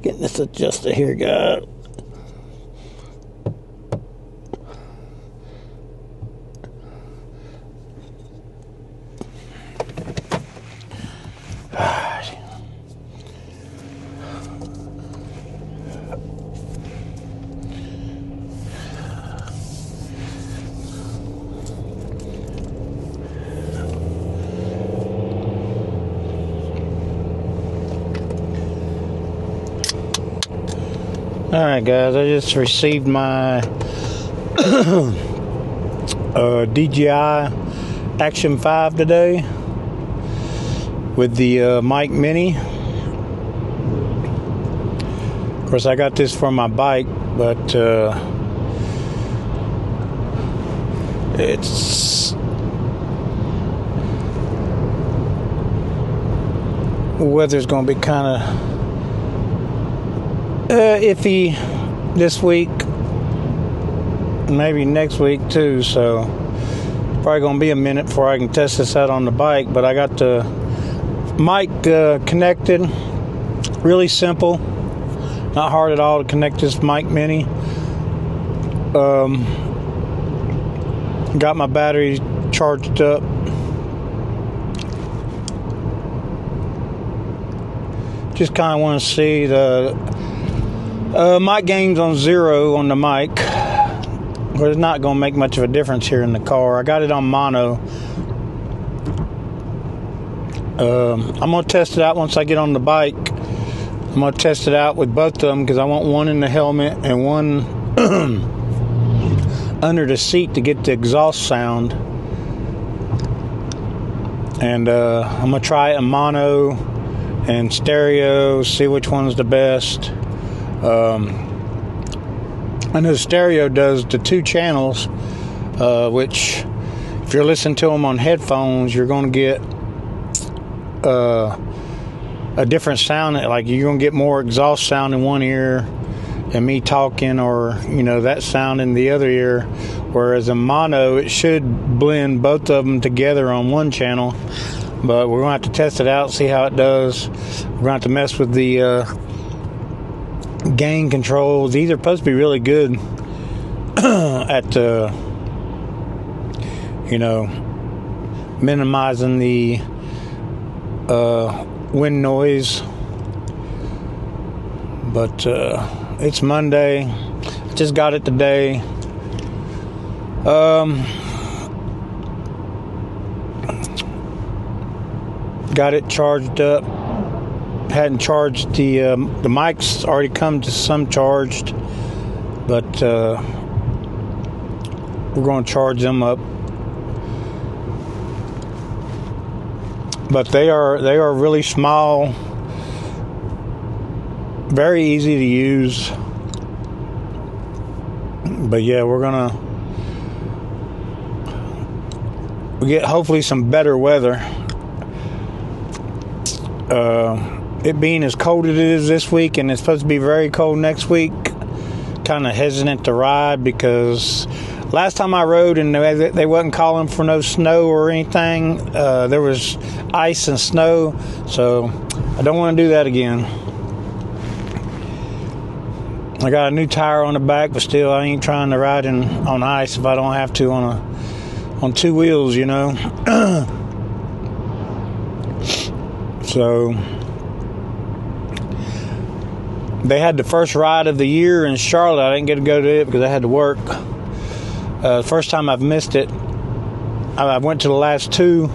Getting this adjusted here, guys. Alright guys, I just received my DJI Action 5 today with the mic mini. Of course I got this for my bike, but weather's gonna be kind of iffy this week, maybe next week too, so probably gonna be a minute before I can test this out on the bike. But I got the mic connected, really simple, not hard at all to connect this mic mini. Got my battery charged up. Just kind of want to see the mic gain's on 0 on the mic, but it's not going to make much of a difference here in the car. I got it on mono. I'm going to test it out once I get on the bike. I'm going to test it out with both of them because I want one in the helmet and one under the seat to get the exhaust sound. And I'm going to try it in mono and stereo, see which one's the best. I know stereo does the 2 channels, which if you're listening to them on headphones, you're going to get a different sound. Like you're going to get more exhaust sound in one ear and me talking, or that sound in the other ear. Whereas in mono, it should blend both of them together on one channel. But we're going to have to test it out, see how it does. We're going to have to mess with the gain controls. These are supposed to be really good at minimizing the wind noise. But it's Monday. I just got it today. Got it charged up. Hadn't charged the mics. Already come to some charged, but we're going to charge them up. But they are really small, very easy to use. But yeah, we're gonna get hopefully some better weather. It being as cold as it is this week, and it's supposed to be very cold next week, kind of hesitant to ride because last time I rode and they wasn't calling for no snow or anything. There was ice and snow, so I don't want to do that again. I got a new tire on the back, but still I ain't trying to ride on ice if I don't have to on 2 wheels, So they had the first ride of the year in Charlotte. I didn't get to go to it because I had to work. First time I've missed it. I went to the last 2,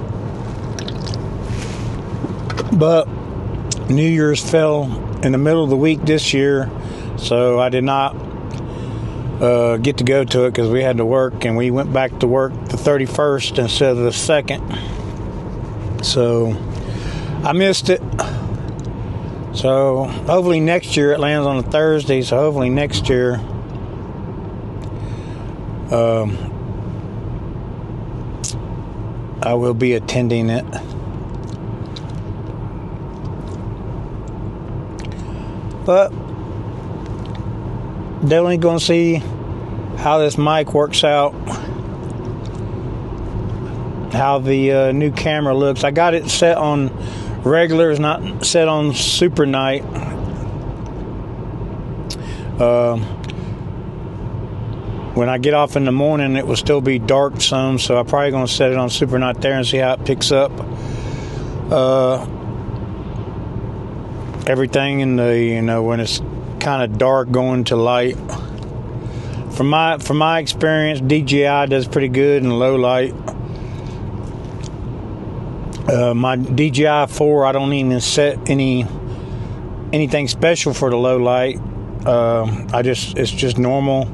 but New Year's fell in the middle of the week this year, so I did not get to go to it because we had to work, and we went back to work the 31st instead of the 2nd. So I missed it. So hopefully next year, it lands on a Thursday, so hopefully next year I will be attending it. But definitely going to see how this mic works out, how the new camera looks. I got it set on regular, it's not set on super night. When I get off in the morning, it will still be dark some, so I'm probably going to set it on super night there and see how it picks up. Everything in the, when it's kind of dark going to light. From my experience, DJI does pretty good in low light. My DJI 4, I don't even set anything special for the low light. It's just normal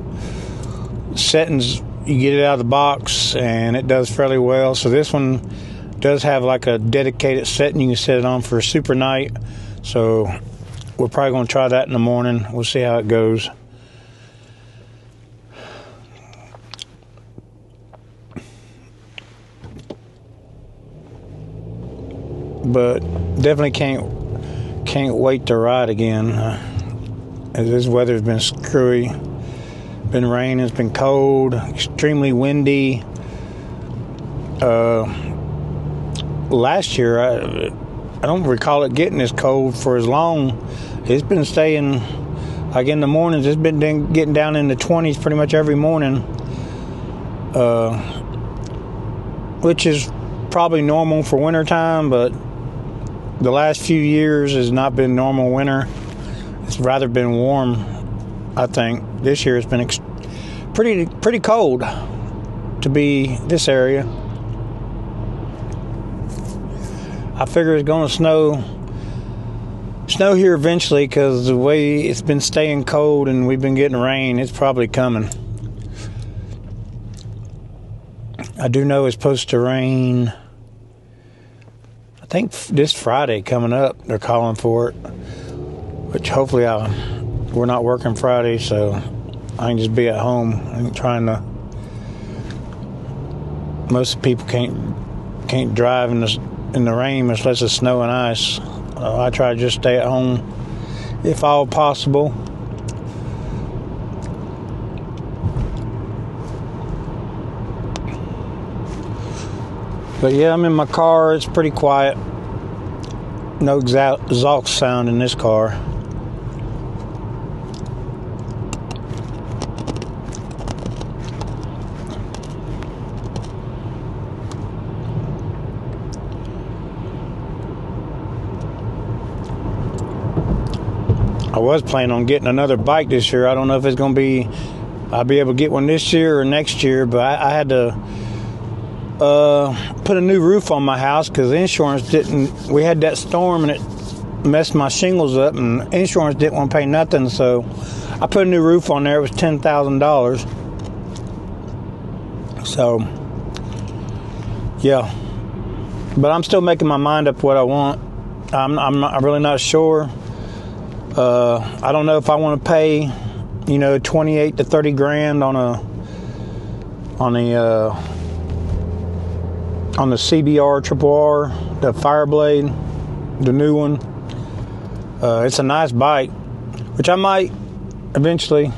settings. You get it out of the box and it does fairly well. So this one does have like a dedicated setting you can set it on for super night. So we're probably going to try that in the morning. We'll see how it goes. But definitely can't wait to ride again. This weather's been screwy. Been raining, it's been cold, extremely windy. Last year, I don't recall it getting this cold for as long. It's been staying, like in the mornings, it's been getting down in the 20s pretty much every morning. Which is probably normal for wintertime, but the last few years has not been normal winter. It's rather been warm, I think. This year it's been pretty cold to be this area. I figure it's going to snow here eventually, because the way it's been staying cold and we've been getting rain, it's probably coming. I do know it's supposed to rain, I think this Friday coming up, they're calling for it, which hopefully we're not working Friday, so I can just be at home and trying to. Most people can't drive in the rain unless it's snow and ice. I try to just stay at home if all possible. But yeah, I'm in my car. It's pretty quiet. No exhaust sound in this car. I was planning on getting another bike this year. I don't know if I'll be able to get one this year or next year, but I had to put a new roof on my house because insurance didn't. We had that storm and it messed my shingles up, and insurance didn't want to pay nothing. So I put a new roof on there. It was $10,000. So yeah, but I'm still making my mind up what I want. I'm really not sure. I don't know if I want to pay, 28 to 30 grand on the CBR Triple R, the Fireblade, the new one. It's a nice bike, which I might eventually.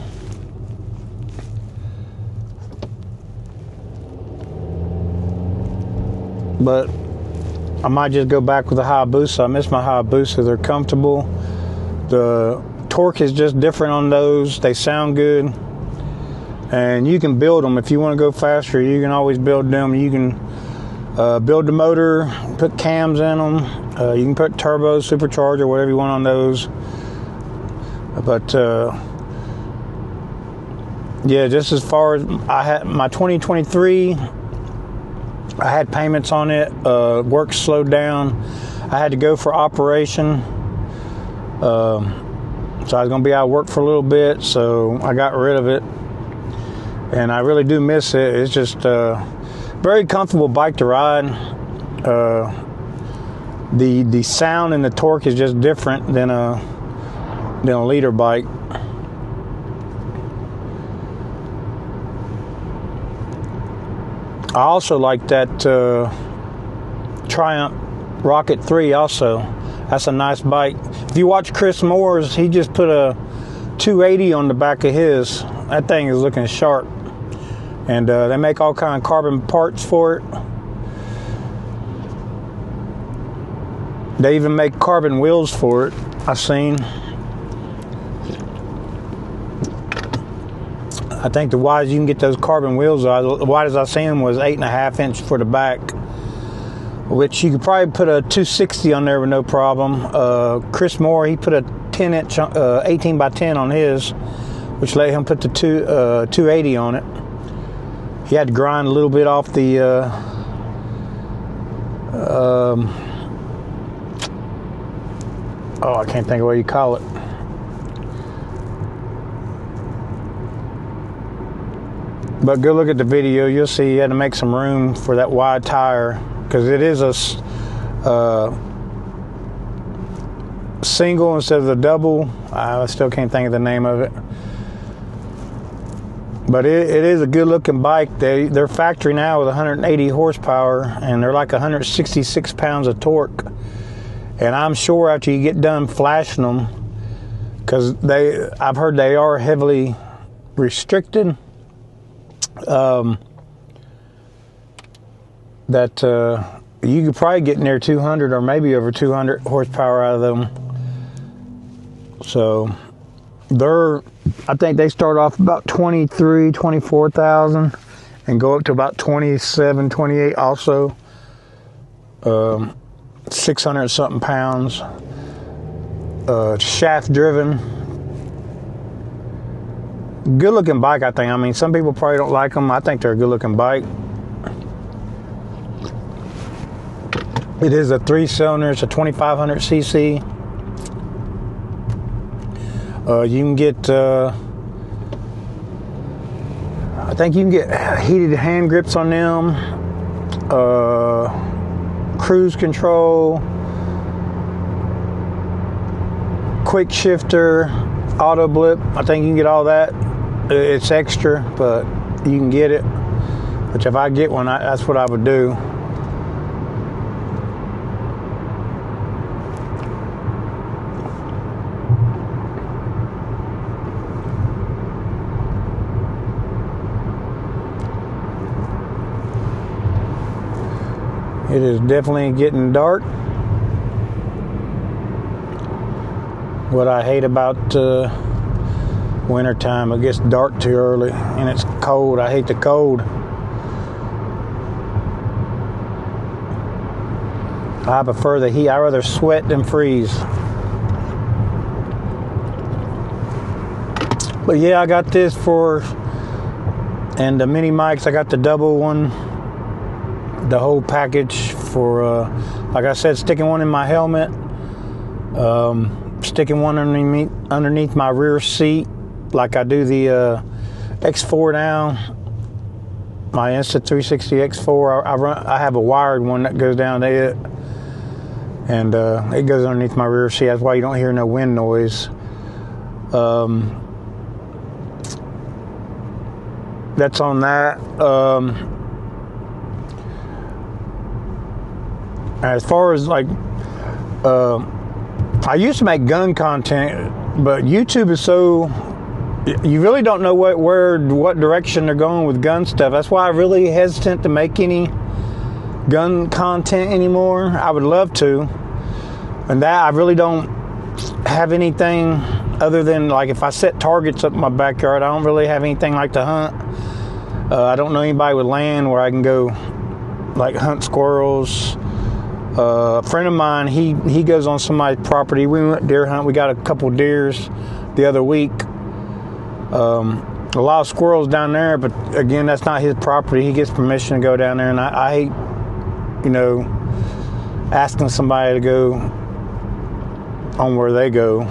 But I might just go back with the Hayabusa. I miss my Hayabusa. They're comfortable. The torque is just different on those. They sound good. And you can build them. If you want to go faster, you can always build them. You can build the motor, put cams in them. You can put turbo, supercharger, whatever you want on those. But yeah, just as far as I had my 2023, I had payments on it. Work slowed down. I had to go for operation. So I was going to be out of work for a little bit, so I got rid of it. And I really do miss it. It's just very comfortable bike to ride. The sound and the torque is just different than a leader bike. I also like that Triumph Rocket 3 also. That's a nice bike. If you watch Chris Moore's, he just put a 280 on the back of his. That thing is looking sharp. And they make all kind of carbon parts for it. They even make carbon wheels for it, I've seen. I think the widest you can get those carbon wheels are, the widest I seen was 8.5 inch for the back, which you could probably put a 260 on there with no problem. Chris Moore, he put a 10 inch 18 by 10 on his, which let him put the 280 on it. He had to grind a little bit off the I can't think of what you call it. But go look at the video, you'll see he had to make some room for that wide tire, because it is a single instead of the double. I still can't think of the name of it. But it is a good looking bike. They're factory now with 180 horsepower, and they're like 166 pounds of torque. And I'm sure after you get done flashing them, because I've heard they are heavily restricted, that you could probably get near 200 or maybe over 200 horsepower out of them. So I think they start off about 24,000 and go up to about 27, 28 also. 600 something pounds. Shaft driven. Good looking bike, I think. I mean, some people probably don't like them. I think they're a good looking bike. It is a 3-cylinder. It's a 2500 cc. You can get, I think you can get heated hand grips on them, cruise control, quick shifter, auto blip. I think you can get all that. It's extra, but you can get it. Which if I get one, that's what I would do. It is definitely getting dark. What I hate about winter time, it gets dark too early and it's cold. I hate the cold. I prefer the heat. I'd rather sweat than freeze. But yeah, I got this and the mini mics, I got the double one. The whole package for, like I said, sticking one in my helmet, sticking one underneath my rear seat, like I do the X4 now, my Insta360 X4. I have a wired one that goes down there, and it goes underneath my rear seat. That's why you don't hear no wind noise. That's on that. As far as like, I used to make gun content, but YouTube is so, you really don't know what direction they're going with gun stuff. That's why I'm really hesitant to make any gun content anymore. I would love to, and that I really don't have anything other than like if I set targets up in my backyard. I don't really have anything like to hunt. I don't know anybody with land where I can go like hunt squirrels. A friend of mine, he goes on somebody's property. We went deer hunt. We got a couple deers the other week. A lot of squirrels down there, but again, that's not his property. He gets permission to go down there, and I hate, asking somebody to go on where they go.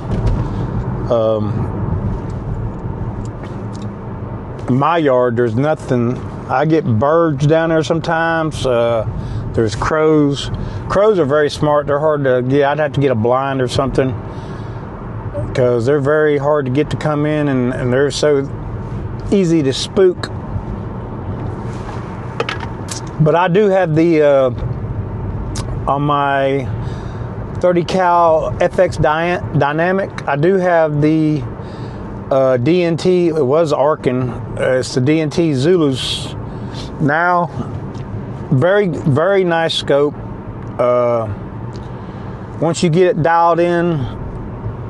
In my yard, there's nothing. I get birds down there sometimes. There's crows. Crows are very smart. They're hard to get. I'd have to get a blind or something because they're very hard to get to come in, and they're so easy to spook. But I do have the on my 30 cal FX Dynamic. I do have the DNT. It was Arkin. It's the DNT Zulus now. Very, very nice scope. Once you get it dialed in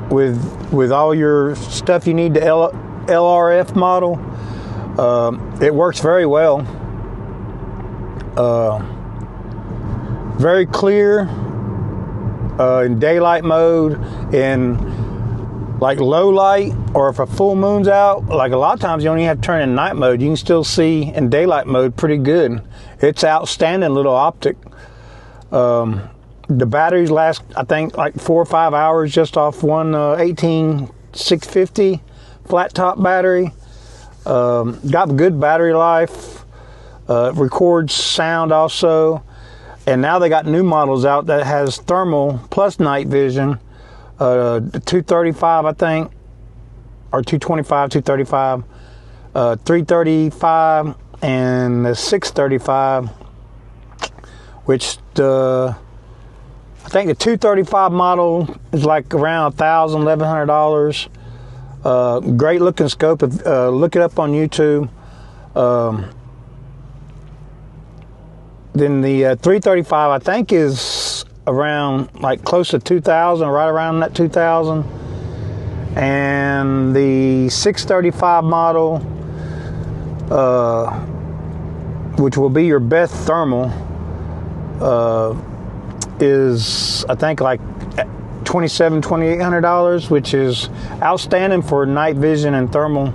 with all your stuff you need, the LRF model, It works very well. Very clear in daylight mode, in like low light, or if a full moon's out, like a lot of times you don't even have to turn in night mode. You can still see in daylight mode pretty good. It's outstanding little optic. The batteries last, I think, like 4 or 5 hours just off one 18650 flat top battery. Got good battery life. Records sound also. And now they got new models out that has thermal plus night vision. 235, I think, or 225, 235, 335, and the 635, which I think the 235 model is like around $1,000, $1,100. Great looking scope. Look it up on YouTube. Then the 335, I think, is around like close to 2,000, right around that 2,000. And the 635 model, which will be your best thermal, is I think like $2,700, $2,800, which is outstanding for night vision and thermal.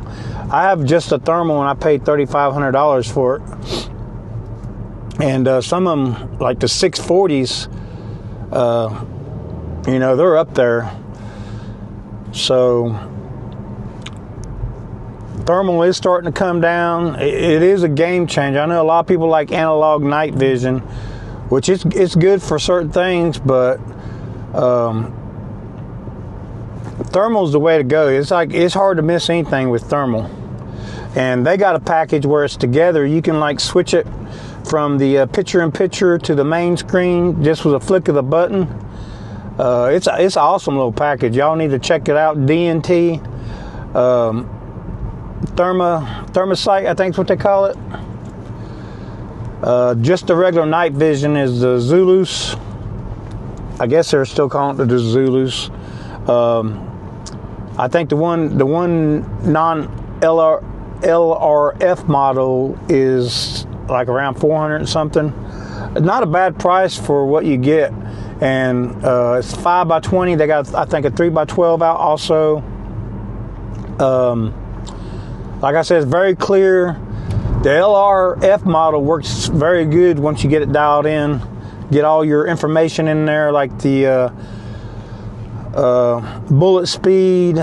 I have just a thermal and I paid $3,500 for it. And some of them, like the 640s, you know, they're up there. So thermal is starting to come down. It is a game changer. I know a lot of people like analog night vision, which it's good for certain things, but thermal's the way to go. It's hard to miss anything with thermal. And they got a package where it's together. You can like switch it from the picture-in-picture to the main screen just with a flick of the button. It's an awesome little package. Y'all need to check it out. DNT, Thermosight, I think is what they call it. Just the regular night vision is the Zulus. I guess they're still calling it the Zulus. I think the one non-LRF model is like around 400 and something. Not a bad price for what you get. And it's 5x20. They got, I think, a 3x12 out also. Like I said, it's very clear. The LRF model works very good once you get it dialed in. Get all your information in there, like the bullet speed,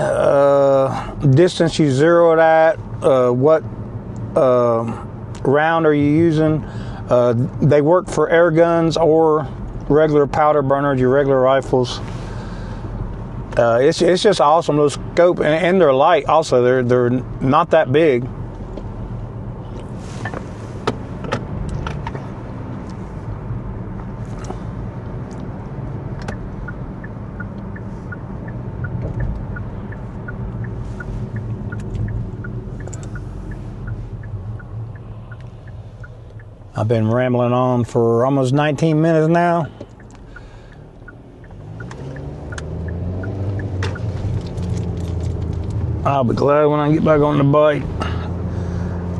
distance you zeroed at, what round are you using. They work for air guns or regular powder burners, your regular rifles. It's just awesome little scope, and they're light also. They're not that big. I've been rambling on for almost 19 minutes now. I'll be glad when I get back on the bike.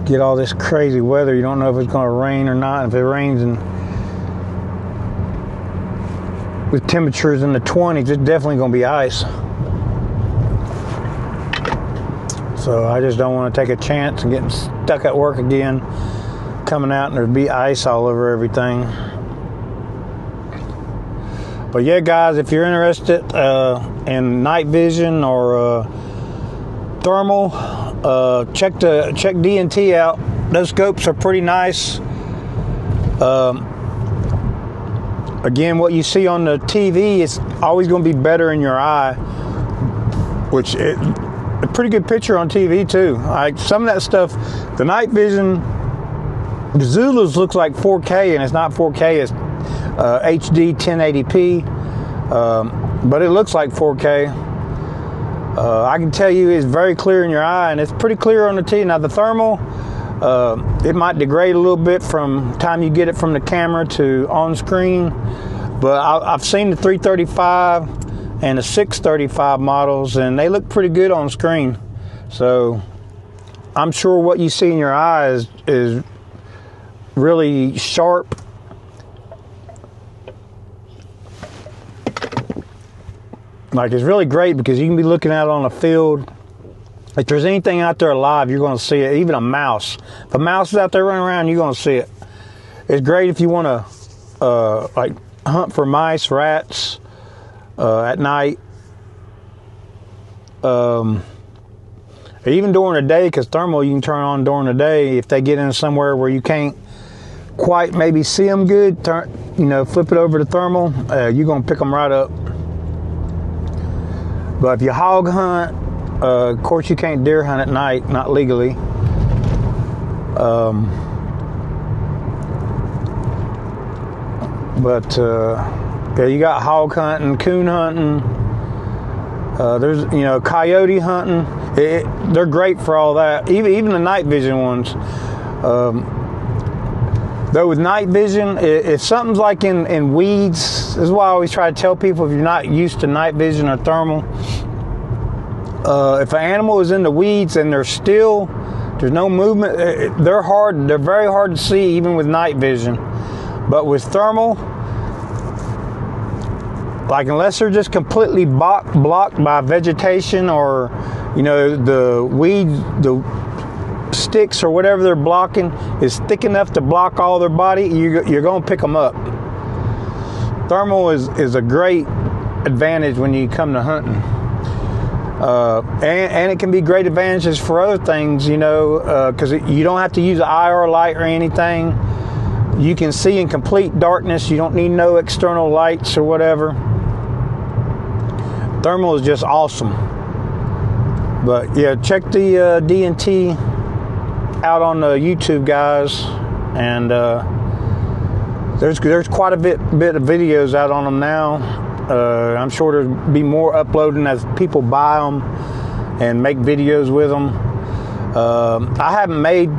Get all this crazy weather. You don't know if it's going to rain or not. If it rains and with temperatures in the 20s, it's definitely going to be ice. So I just don't want to take a chance and getting stuck at work again, coming out and there'd be ice all over everything. But yeah, guys, if you're interested in night vision or thermal, check DNT out. Those scopes are pretty nice. Again, what you see on the TV is always going to be better in your eye, which a pretty good picture on TV too. Like some of that stuff, the night vision, the Zulus looks like 4K, and it's not 4K. It's HD 1080p, but it looks like 4K. I can tell you it's very clear in your eye, and it's pretty clear on the TV. Now the thermal, it might degrade a little bit from time you get it from the camera to on screen, but I've seen the 335 and the 635 models, and they look pretty good on screen. So I'm sure what you see in your eyes is really sharp. Like, it's really great because you can be looking at it on a field. If there's anything out there alive, you're going to see it. Even a mouse. If a mouse is out there running around, you're going to see it. It's great if you want to like hunt for mice, rats at night. Even during the day, because thermal you can turn on during the day. If they get in somewhere where you can't quite maybe see them good, flip it over to thermal. You're going to pick them right up. But if you hog hunt, of course you can't deer hunt at night, not legally. But yeah, you got hog hunting, coon hunting. There's coyote hunting. They're great for all that. Even the night vision ones. Though with night vision, if something's like in weeds, this is why I always try to tell people, if you're not used to night vision or thermal, if an animal is in the weeds and there's no movement, they're very hard to see even with night vision. But with thermal, like, unless they're just completely blocked by vegetation, or the weeds, the sticks or whatever they're blocking is thick enough to block all their body, you're going to pick them up. Thermal is a great advantage when you come to hunting. And it can be great advantages for other things, because you don't have to use an IR light or anything. You can see in complete darkness. You don't need no external lights or whatever. Thermal is just awesome. But yeah, check the D&T out on the YouTube, guys, and there's quite a bit of videos out on them now. I'm sure there'll be more uploading as people buy them and make videos with them. I haven't made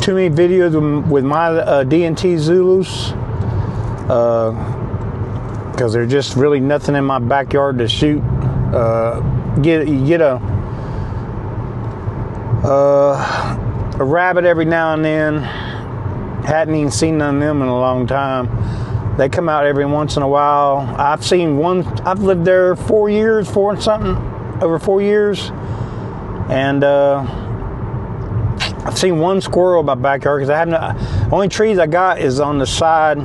too many videos with my D&T Zulus because there's just really nothing in my backyard to shoot. You get a rabbit every now and then. Hadn't even seen none of them in a long time. They come out every once in a while. I've seen one. I've lived there over 4 years, and I've seen one squirrel in my backyard, because the only trees I got is on the side.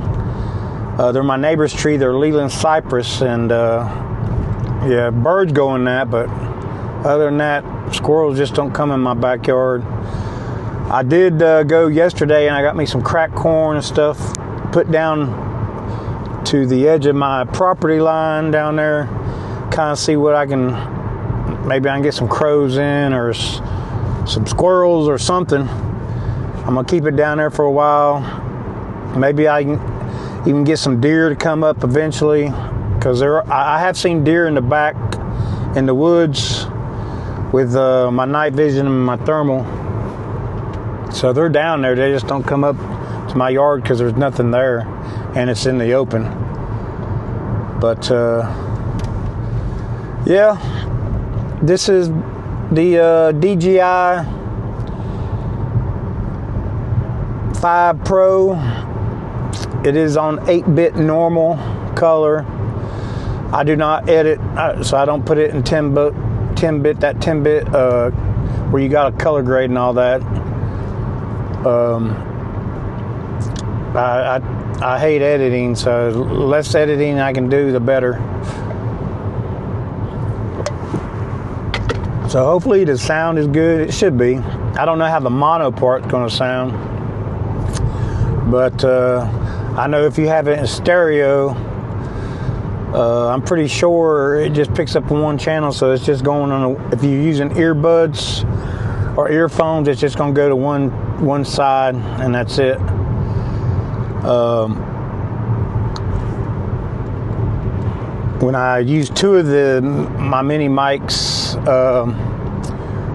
They're my neighbor's tree. They're Leland cypress, and yeah, birds go in that, but other than that, squirrels just don't come in my backyard. I did go yesterday, and I got me some cracked corn and stuff put down to the edge of my property line down there. Kind of see what maybe I can get some crows in, or some squirrels or something. I'm gonna keep it down there for a while. Maybe I can even get some deer to come up eventually, because I have seen deer in the back in the woods with my night vision and my thermal. So they're down there. They just don't come up to my yard because there's nothing there, and it's in the open. But yeah, this is the DJI 5 Pro. It is on 8-bit normal color. I do not edit, so I don't put it in 10-bit, that 10-bit where you got a color grade and all that. I hate editing, so less editing I can do, the better. So hopefully the sound is good. It should be. I don't know how the mono part's going to sound, but I know if you have it in stereo, I'm pretty sure it just picks up on one channel, so it's just going on. If you're using earbuds or earphones, it's just going to go to one side, and that's it. When I use two of my mini mics,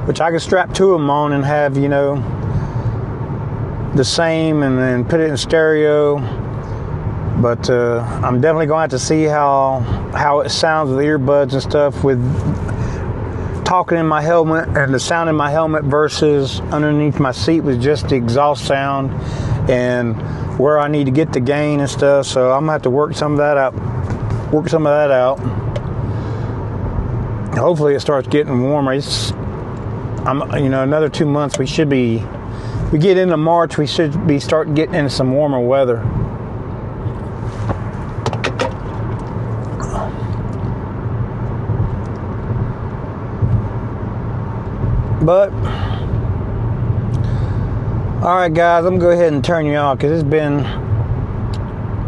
which I can strap two of them on and have, the same, and then put it in stereo. But I'm definitely going to have to see how it sounds with earbuds and stuff with talking in my helmet and the sound in my helmet versus underneath my seat was just the exhaust sound and where I need to get the gain and stuff. So I'm gonna have to work some of that out. Hopefully it starts getting warmer. Another 2 months we get into March, we should be starting getting into some warmer weather. But all right, guys, I'm gonna go ahead and turn you off because it's been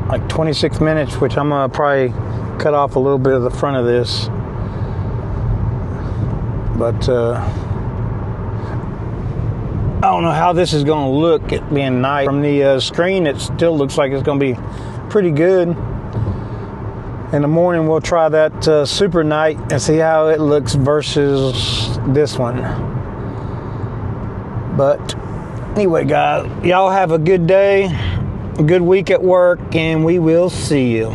like 26 minutes, which I'm gonna probably cut off a little bit of the front of this. But I don't know how this is gonna look at being night. From the screen, it still looks like it's gonna be pretty good. In the morning, we'll try that super night and see how it looks versus this one. But anyway, guys, y'all have a good day, a good week at work, and we will see you.